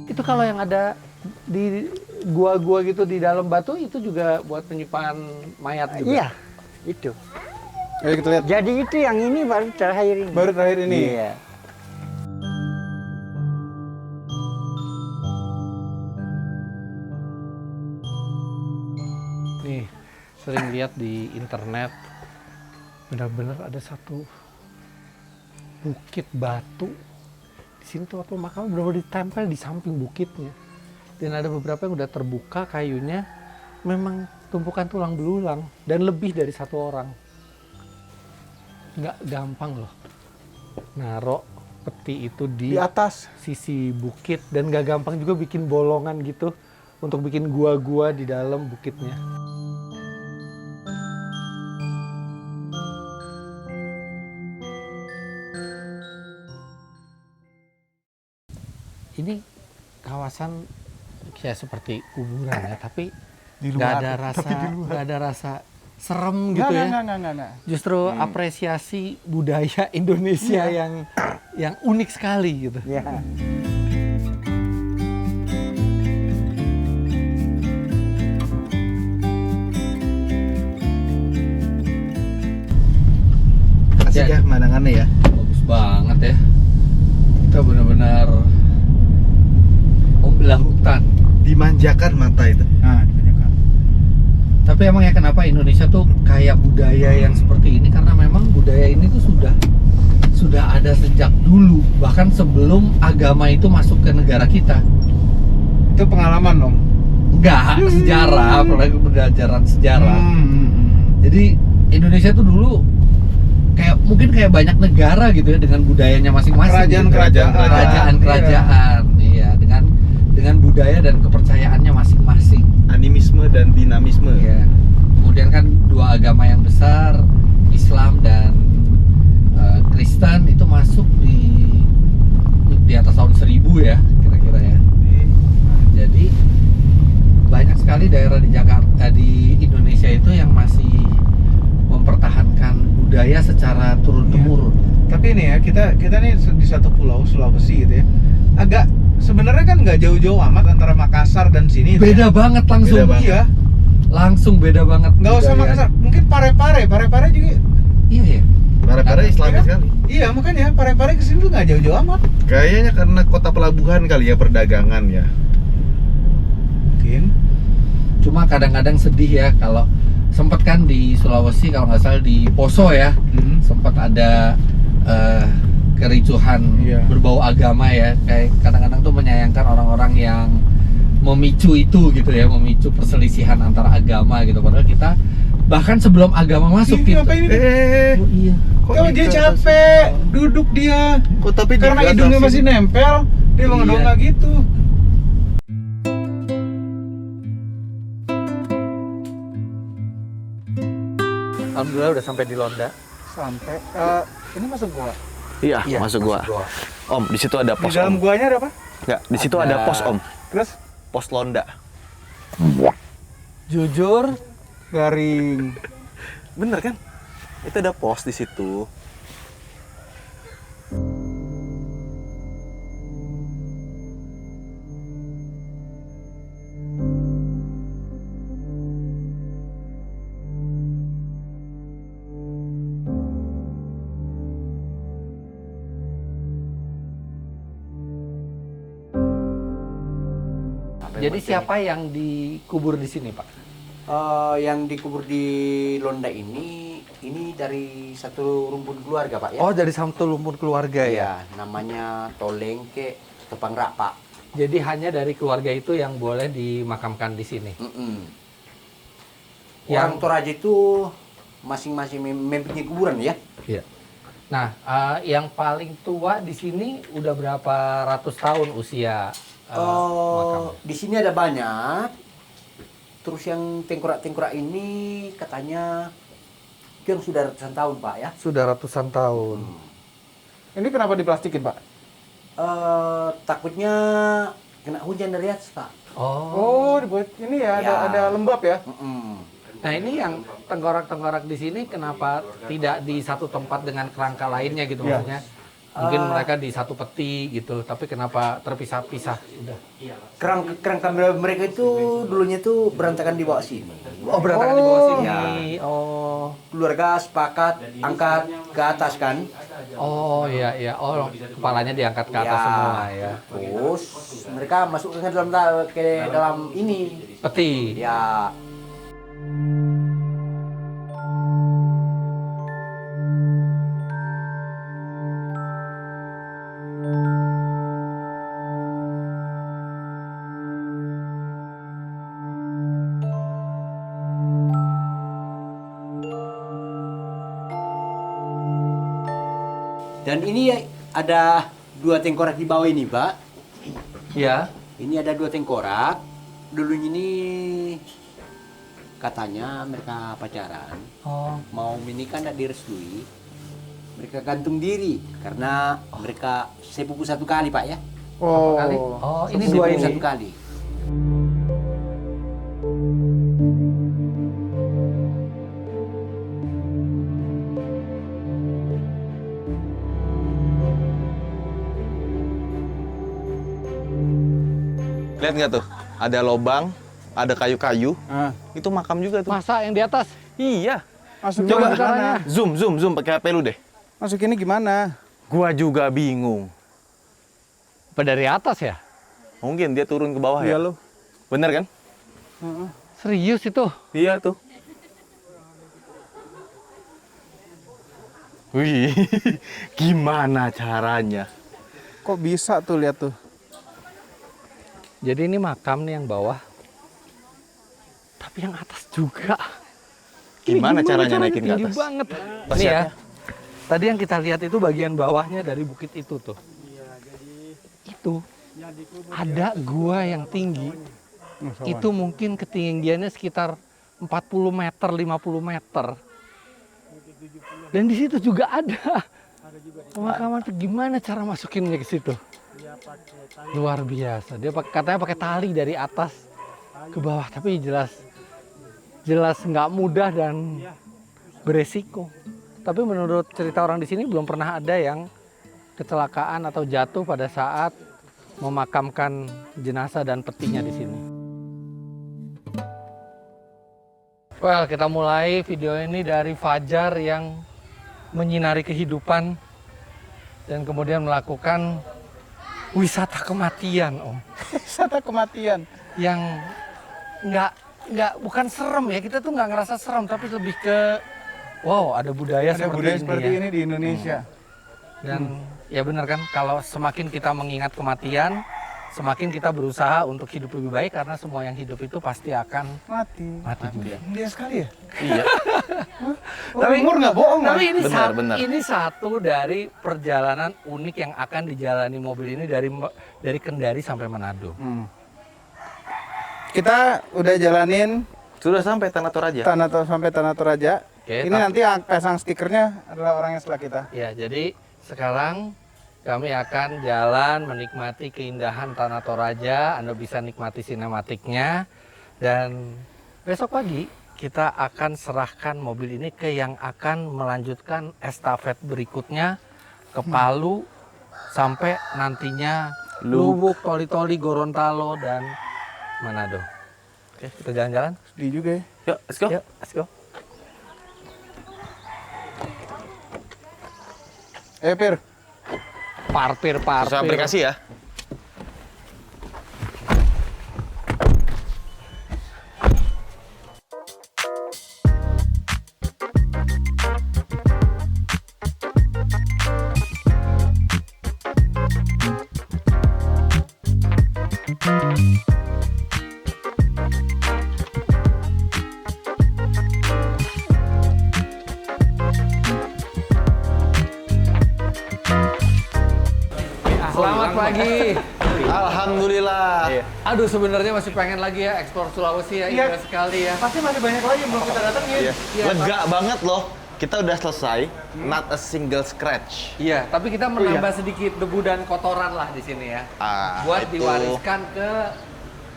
Speaker 4: Itu kalau yang ada di gua-gua gitu di dalam batu itu juga buat penyimpan mayat juga.
Speaker 7: Iya, itu.
Speaker 2: Ayo kita lihat.
Speaker 7: Jadi itu yang ini baru terakhir ini.
Speaker 2: Baru terakhir ini.
Speaker 7: Iya.
Speaker 4: Nih, sering lihat di internet benar-benar ada satu bukit batu. Di sini tuh apa makam benar-benar ditempel di samping bukitnya. Dan ada beberapa yang udah terbuka kayunya, memang tumpukan tulang belulang dan lebih dari satu orang. Nggak gampang loh narok peti itu
Speaker 2: Di atas.
Speaker 4: sisi bukit, dan nggak gampang juga bikin bolongan gitu untuk bikin gua-gua di dalam bukitnya. Ini kawasan ya seperti kuburan ya, tapi
Speaker 2: Di
Speaker 4: nggak
Speaker 2: luar,
Speaker 4: ada rasa,
Speaker 2: tapi di luar.
Speaker 4: nggak ada rasa serem gitu ya.
Speaker 2: Nggak.
Speaker 4: Justru apresiasi budaya Indonesia yang unik sekali gitu.
Speaker 7: Ya.
Speaker 2: Asik ya pemandangannya ya.
Speaker 4: Bagus banget ya. Kita benar-benar membelah hutan.
Speaker 2: Dimanjakan mata itu. Nah, dimanjakan.
Speaker 4: Tapi emang ya kenapa Indonesia tuh kaya budaya yang seperti ini? Karena memang budaya ini tuh sudah ada sejak dulu, bahkan sebelum agama itu masuk ke negara kita.
Speaker 2: Itu pengalaman dong.
Speaker 4: Enggak, sejarah, apalagi pelajaran sejarah. Jadi Indonesia tuh dulu mungkin kayak banyak negara gitu ya dengan budayanya masing-masing. Kerajaan-kerajaan. Iya, dengan budaya dan kepercayaannya masing-masing.
Speaker 6: Animisme dan dinamisme.
Speaker 4: Iya. Kemudian kan dua agama yang besar, Islam dan Kristen itu masuk di atas tahun 1000 ya, kira-kira ya. Jadi banyak sekali daerah di Jakarta, di Indonesia itu yang masih mempertahankan budaya secara turun-temurun.
Speaker 2: Tapi ini ya, kita nih di satu pulau Sulawesi gitu ya. Agak sebenarnya kan nggak jauh-jauh amat antara Makassar dan sini.
Speaker 4: Beda banget langsung.
Speaker 6: Beda banget.
Speaker 2: Iya.
Speaker 4: Langsung beda banget.
Speaker 2: Nggak usah
Speaker 4: budaya.
Speaker 2: Makassar, mungkin Parepare juga.
Speaker 4: Iya ya.
Speaker 6: Parepare Islami
Speaker 2: Iya.
Speaker 6: sekali.
Speaker 2: Iya, makanya Parepare kesini tuh nggak jauh-jauh amat.
Speaker 6: Kayaknya karena kota pelabuhan kali ya, perdagangan ya.
Speaker 2: Mungkin.
Speaker 4: Cuma kadang-kadang sedih ya kalau sempet kan di Sulawesi kalau nggak salah di Poso ya, sempat ada kericuhan
Speaker 2: Iya.
Speaker 4: berbau agama ya. Kayak kadang-kadang tuh menyayangkan orang-orang yang memicu itu gitu ya, memicu perselisihan antara agama gitu. Padahal kita bahkan sebelum agama masuk
Speaker 2: Ih,
Speaker 4: gitu.
Speaker 2: ngapain ini?
Speaker 4: Oh, iya.
Speaker 2: Kalau dia capek, duduk dia.
Speaker 6: Kok tapi
Speaker 2: Karena hidungnya masih nempel, dia
Speaker 4: Iya.
Speaker 2: mengedongak gitu.
Speaker 4: Alhamdulillah udah sampai di Londa.
Speaker 2: Sampai. Ini masuk gua.
Speaker 6: Iya,
Speaker 4: Iya,
Speaker 6: masuk gua.
Speaker 4: gua.
Speaker 6: Om, di situ ada
Speaker 2: Di
Speaker 6: pos.
Speaker 2: dalam
Speaker 6: Om.
Speaker 2: guanya ada apa?
Speaker 6: Enggak, di situ ada pos, Om.
Speaker 2: Terus
Speaker 6: Pos Londa.
Speaker 4: Jujur,
Speaker 2: garing.
Speaker 6: Bener kan? Itu ada pos di situ.
Speaker 4: jadi siapa yang dikubur di sini, Pak?
Speaker 9: Yang dikubur di Londa ini dari satu rumpun keluarga, Pak ya.
Speaker 4: Oh, dari satu rumpun keluarga ya.
Speaker 9: Iya, namanya Tolengke Tepangrak, Pak.
Speaker 4: Jadi hanya dari keluarga itu yang boleh dimakamkan di sini.
Speaker 9: Orang Toraja itu masing-masing mempunyai kuburan ya.
Speaker 4: Iya. Nah, yang paling tua di sini udah berapa ratus tahun usia makam?
Speaker 9: Di sini ada banyak. Terus yang tengkorak-tengkorak ini katanya itu yang sudah ratusan tahun, Pak ya.
Speaker 4: Sudah ratusan tahun.
Speaker 2: Ini kenapa diplastikin, Pak?
Speaker 9: Takutnya kena hujan dari atas, Pak.
Speaker 2: Oh, dibuat ini ya,
Speaker 9: Ya.
Speaker 2: ada lembab ya.
Speaker 4: Nah, ini yang tengkorak-tengkorak di sini kenapa tidak di satu tempat dengan kerangka lainnya gitu
Speaker 2: Iya.
Speaker 4: maksudnya? Mungkin mereka di satu peti gitu, tapi kenapa terpisah-pisah? Udah.
Speaker 9: Kerangka mereka itu dulunya itu berantakan di bawah sini.
Speaker 4: Oh, berantakan di bawah sini.
Speaker 9: Ya.
Speaker 4: Oh.
Speaker 9: Keluarga sepakat angkat ke atas kan.
Speaker 4: Oh, iya iya. Oh, kepalanya diangkat ke atas
Speaker 9: Ya.
Speaker 4: semua ya.
Speaker 9: Terus mereka masuk ke dalam ini.
Speaker 4: Peti.
Speaker 9: Ya. Dan ini ada dua tengkorak di bawah ini, Pak.
Speaker 4: Ya.
Speaker 9: Ini ada dua tengkorak. Dulunya ini katanya mereka pacaran.
Speaker 4: Oh.
Speaker 9: Mau menikah tidak direstui. Mereka gantung diri karena mereka sepupu satu kali, Pak ya.
Speaker 2: Oh.
Speaker 4: Kali? Oh, ini
Speaker 9: Sepupu
Speaker 4: dua ini.
Speaker 9: satu kali.
Speaker 6: Lihat nggak tuh? Ada lobang, ada kayu-kayu. Itu makam juga tuh.
Speaker 4: Masa yang di atas?
Speaker 6: Iya.
Speaker 2: Masuk
Speaker 6: Coba
Speaker 2: gimana?
Speaker 6: zoom pakai HP lu deh.
Speaker 2: Masuk ini gimana?
Speaker 6: Gua juga bingung.
Speaker 4: Apa dari atas ya?
Speaker 6: Mungkin dia turun ke bawah ya.
Speaker 2: Iya lu.
Speaker 6: Bener kan?
Speaker 4: Serius itu?
Speaker 6: Iya tuh. Wih, gimana caranya?
Speaker 2: Kok bisa tuh, lihat tuh.
Speaker 4: Jadi ini makam nih yang bawah. Tapi yang atas juga.
Speaker 6: Gimana caranya naikin ke
Speaker 4: tinggi
Speaker 6: atas?
Speaker 4: banget.
Speaker 6: Pas
Speaker 4: Nih ya.
Speaker 6: lihatnya.
Speaker 4: Tadi yang kita lihat itu bagian bawahnya dari bukit itu tuh. Itu ada gua yang tinggi. Itu mungkin ketinggiannya sekitar 40 meter, 50 meter. Dan di situ juga ada pemakaman. Gimana cara masukinnya ke situ? Luar biasa. Dia katanya pakai tali dari atas ke bawah, tapi jelas nggak mudah dan beresiko. Tapi menurut cerita orang di sini belum pernah ada yang kecelakaan atau jatuh pada saat memakamkan jenazah dan petinya di sini. Well, kita mulai video ini dari Fajar yang menyinari kehidupan dan kemudian melakukan wisata kematian, Om.
Speaker 2: Wisata kematian.
Speaker 4: Yang bukan serem ya, kita tuh nggak ngerasa serem, tapi lebih ke wow, ada budaya
Speaker 2: Seperti ini di Indonesia.
Speaker 4: Dan ya benar kan, kalau semakin kita mengingat kematian, semakin kita berusaha untuk hidup lebih baik, karena semua yang hidup itu pasti akan mati juga.
Speaker 2: Dia sekali ya?
Speaker 6: Iya.
Speaker 4: Tapi
Speaker 2: umur nggak bohong.
Speaker 4: Tapi ini
Speaker 6: Benar.
Speaker 4: ini satu dari perjalanan unik yang akan dijalani mobil ini dari Kendari sampai Manado.
Speaker 2: Kita udah jalanin
Speaker 6: Sudah sampai Tanah Toraja.
Speaker 2: sampai Tanah Toraja.
Speaker 4: Oke,
Speaker 2: Ini nanti yang pasang stikernya adalah orang yang setelah kita.
Speaker 4: Ya, jadi sekarang kami akan jalan menikmati keindahan Tanah Toraja. Anda bisa nikmati sinematiknya. Dan besok pagi kita akan serahkan mobil ini ke yang akan melanjutkan estafet berikutnya ke Palu sampai nantinya Lubuk, Toli-Toli, Gorontalo, dan Manado. Oke, kita jalan-jalan.
Speaker 2: Sedih juga ya.
Speaker 6: Yuk, let's go.
Speaker 4: Yuk, let's go.
Speaker 2: Pir.
Speaker 4: Parkir.
Speaker 6: Sesuai aplikasi ya.
Speaker 4: Selamat pagi.
Speaker 6: Alhamdulillah.
Speaker 4: Aduh, sebenarnya masih pengen lagi ya eksplor Sulawesi ya, indah sekali ya.
Speaker 2: Pasti masih banyak lagi yang belum kita datengin.
Speaker 6: Iya. Lega banget loh. Kita udah selesai, not a single scratch.
Speaker 4: Iya, tapi kita menambah sedikit debu dan kotoran lah di sini ya. Buat
Speaker 6: itu.
Speaker 4: diwariskan ke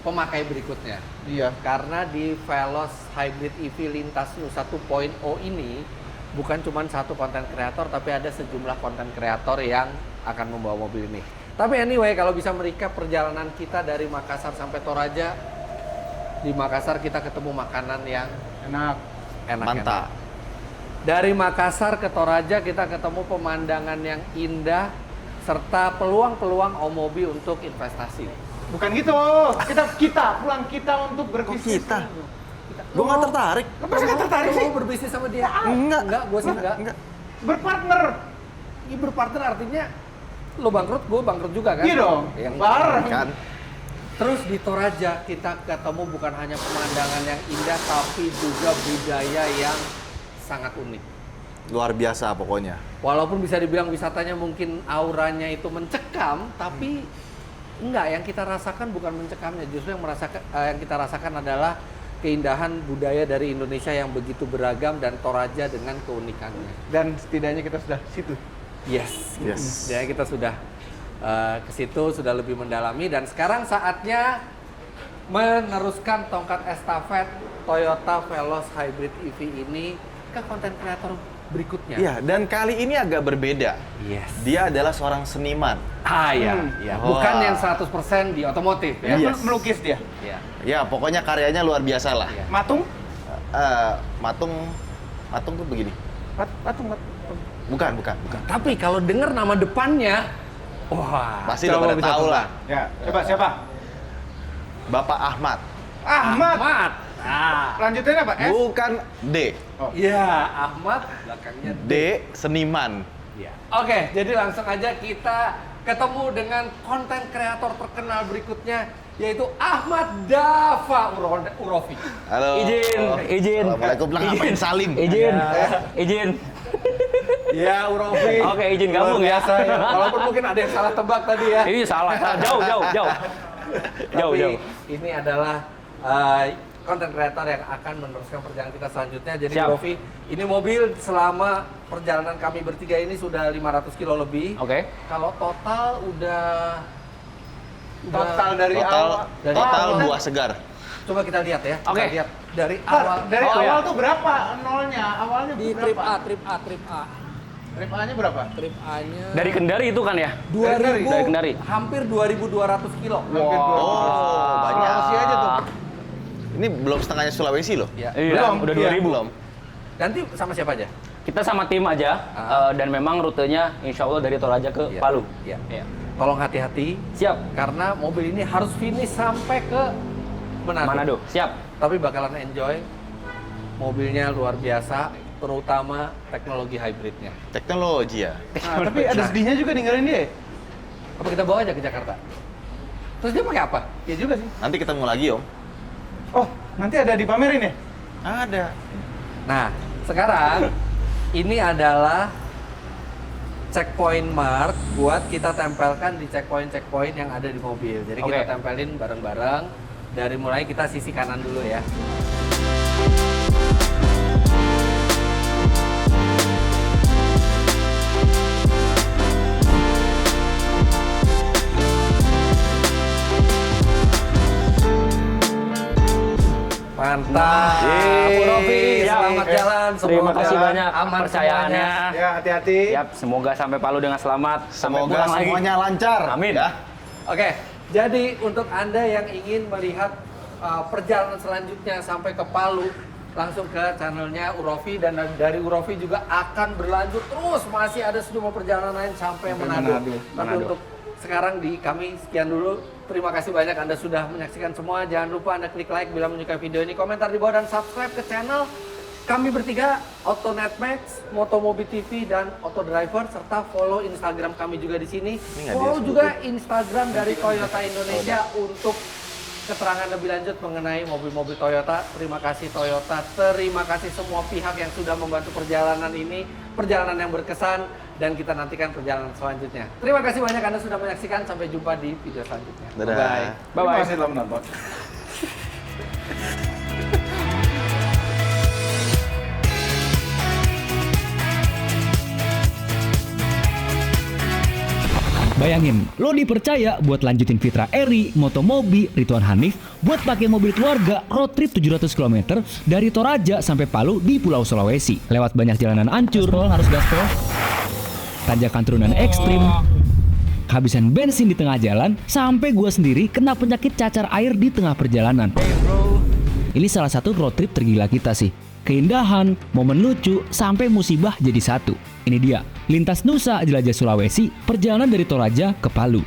Speaker 4: pemakai berikutnya.
Speaker 2: Iya.
Speaker 4: Karena di Veloz Hybrid EV Lintas Nu 1.0 ini bukan cuma satu konten kreator, tapi ada sejumlah konten kreator yang akan membawa mobil ini. Tapi anyway, kalau bisa merecap perjalanan kita dari Makassar sampai Toraja, di Makassar kita ketemu makanan yang
Speaker 2: Enak.
Speaker 4: enak.
Speaker 6: Mantap.
Speaker 4: Dari Makassar ke Toraja kita ketemu pemandangan yang indah serta peluang-peluang Omobi untuk investasi.
Speaker 2: Bukan gitu. Kita pulang kita untuk berbisnis.
Speaker 6: Kita? Gue nggak tertarik.
Speaker 2: Masa nggak tertarik
Speaker 4: Lu
Speaker 2: sih?
Speaker 4: mau berbisnis sama dia?
Speaker 6: Enggak.
Speaker 4: Gue sih enggak.
Speaker 2: Berpartner.
Speaker 4: Ini berpartner artinya lo bangkrut, gue bangkrut juga kan?
Speaker 2: Iya dong.
Speaker 4: Yang
Speaker 2: Bareng.
Speaker 6: Kan?
Speaker 4: Terus di Toraja kita ketemu bukan hanya pemandangan yang indah, tapi juga budaya yang sangat unik.
Speaker 6: Luar biasa pokoknya.
Speaker 4: Walaupun bisa dibilang wisatanya mungkin auranya itu mencekam, tapi enggak, yang kita rasakan bukan mencekamnya, justru yang kita rasakan adalah keindahan budaya dari Indonesia yang begitu beragam dan Toraja dengan keunikannya.
Speaker 2: Dan setidaknya kita sudah situ.
Speaker 4: Yes.
Speaker 6: Yes.
Speaker 4: Jadi kita sudah ke situ, sudah lebih mendalami, dan sekarang saatnya meneruskan tongkat estafet Toyota Veloz Hybrid EV ini ke konten kreator berikutnya.
Speaker 6: Iya, dan kali ini agak berbeda.
Speaker 4: Yes.
Speaker 6: Dia adalah seorang seniman.
Speaker 4: Ya.
Speaker 6: Wah.
Speaker 4: Bukan yang 100% di otomotif ya.
Speaker 6: Yes.
Speaker 2: Melukis dia.
Speaker 4: Iya.
Speaker 6: Ya, pokoknya karyanya luar biasa lah.
Speaker 4: Iya.
Speaker 2: Matung.
Speaker 6: Matung tuh begini.
Speaker 2: Patung.
Speaker 6: Bukan.
Speaker 4: Tapi kalau dengar nama depannya, wah,
Speaker 6: Pasti udah
Speaker 4: coba
Speaker 6: pada
Speaker 4: bisa
Speaker 6: tahu
Speaker 4: tebak.
Speaker 6: lah.
Speaker 2: Ya, coba siapa?
Speaker 6: Bapak Ahmad.
Speaker 2: Ahmad.
Speaker 4: Ahmad. Nah,
Speaker 2: Lanjutannya apa? S.
Speaker 6: Bukan D.
Speaker 4: iya, Ahmad belakangnya
Speaker 6: D seniman.
Speaker 4: Ya. Oke, jadi langsung aja kita ketemu dengan konten kreator terkenal berikutnya
Speaker 9: yaitu Ahmad Dava Urofi.
Speaker 6: Halo.
Speaker 1: Izin.
Speaker 6: Assalamualaikum. Lah ngapain salim?
Speaker 1: Izin.
Speaker 9: Ya Urofi.
Speaker 1: Oke, izin gabung ya.
Speaker 9: Biasa ya. Walaupun mungkin ada yang salah tebak tadi ya.
Speaker 1: Ini salah. Jauh.
Speaker 9: Tapi ini adalah konten kreator yang akan meneruskan perjalanan kita selanjutnya. Jadi
Speaker 1: Siap.
Speaker 9: Urofi, ini mobil selama perjalanan kami bertiga ini sudah 500 kilo lebih.
Speaker 1: Oke.
Speaker 9: Kalau total udah
Speaker 2: Total dari awal.
Speaker 6: Total buah segar.
Speaker 9: coba kita lihat ya. Kita
Speaker 1: Oke.
Speaker 9: lihat dari
Speaker 2: Pak,
Speaker 9: awal.
Speaker 2: dari
Speaker 1: Oh,
Speaker 2: awal
Speaker 1: iya.
Speaker 2: tuh berapa nolnya? Awalnya
Speaker 9: Di
Speaker 2: berapa?
Speaker 9: trip A.
Speaker 2: Trip A-nya berapa?
Speaker 9: Trip A-nya
Speaker 1: Dari Kendari itu kan ya?
Speaker 9: 2000,
Speaker 1: Dari Kendari.
Speaker 9: hampir 2.200 kilo.
Speaker 2: Hampir
Speaker 6: Oh, banyak.
Speaker 2: Sulawesi aja tuh.
Speaker 6: Ini belum setengahnya Sulawesi loh.
Speaker 9: Ya.
Speaker 1: Iya, udah 2000.
Speaker 6: Belum.
Speaker 9: Nanti sama siapa aja?
Speaker 1: Kita sama tim aja dan memang rutenya insya Allah dari Toraja ke
Speaker 9: Iya.
Speaker 1: Palu.
Speaker 9: Iya.
Speaker 1: Iya.
Speaker 9: Tolong hati-hati
Speaker 1: Siap.
Speaker 9: karena mobil ini harus finish sampai ke Manado.
Speaker 1: Manado. Siap.
Speaker 9: Tapi bakalan enjoy. Mobilnya luar biasa, terutama teknologi hybridnya.
Speaker 6: Teknologi ya.
Speaker 2: Nah, tapi ada sedihnya juga ninggalin dia.
Speaker 9: Apa kita bawa aja ke Jakarta? Terus dia pakai apa?
Speaker 2: Ya juga sih.
Speaker 6: Nanti ketemu lagi Om.
Speaker 2: Oh, nanti ada dipamerin ya?
Speaker 6: Ada.
Speaker 9: Nah, sekarang ini adalah checkpoint mark buat kita tempelkan di checkpoint yang ada di mobil. Jadi
Speaker 1: Oke.
Speaker 9: kita tempelin bareng-bareng. Dari mulai kita sisi kanan dulu ya. Mantap.
Speaker 1: Yeay.
Speaker 9: Bu Rofi,
Speaker 1: Siap.
Speaker 9: selamat jalan.
Speaker 1: Terima kasih banyak
Speaker 9: aman
Speaker 1: kepercayaannya.
Speaker 9: semuanya.
Speaker 2: Ya, hati-hati.
Speaker 1: Siap, semoga sampai Palu dengan selamat. Sampai
Speaker 6: Semoga
Speaker 1: pulang lagi.
Speaker 6: semuanya lancar.
Speaker 1: Amin.
Speaker 6: Ya.
Speaker 9: Oke, jadi untuk Anda yang ingin melihat perjalanan selanjutnya sampai ke Palu, langsung ke channelnya Urofi, dan dari Urofi juga akan berlanjut terus, masih ada sejumlah perjalanan lain sampai Manado. Tapi
Speaker 1: Manado.
Speaker 9: untuk sekarang di kami sekian dulu. Terima kasih banyak Anda sudah menyaksikan semua. Jangan lupa Anda klik like bila menyukai video ini, komentar di bawah, dan subscribe ke channel kami bertiga, Autonetmax, Motomobi TV, dan Auto Driver, serta follow Instagram kami juga di sini.
Speaker 6: nggak
Speaker 9: Follow
Speaker 6: dia
Speaker 9: juga Instagram dari Toyota Indonesia untuk keterangan lebih lanjut mengenai mobil-mobil Toyota. Terima kasih Toyota, terima kasih semua pihak yang sudah membantu perjalanan ini, perjalanan yang berkesan, dan kita nantikan perjalanan selanjutnya. Terima kasih banyak Anda sudah menyaksikan, sampai jumpa di video selanjutnya.
Speaker 6: Dadah.
Speaker 9: Bye.
Speaker 2: Terima kasih telah menonton.
Speaker 10: Bayangin, lo dipercaya buat lanjutin Fitra Eri, Motomobi, Ridwan Hanif buat pakai mobil keluarga road trip 700 km dari Toraja sampai Palu di Pulau Sulawesi. Lewat banyak jalanan ancur, harus gaspol, tanjakan turunan ekstrim, kehabisan bensin di tengah jalan, sampai gua sendiri kena penyakit cacar air di tengah perjalanan. Ini salah satu road trip tergila kita sih. Keindahan, momen lucu, sampai musibah jadi satu. Ini dia, Lintas Nusa Jelajah Sulawesi, perjalanan dari Toraja ke Palu.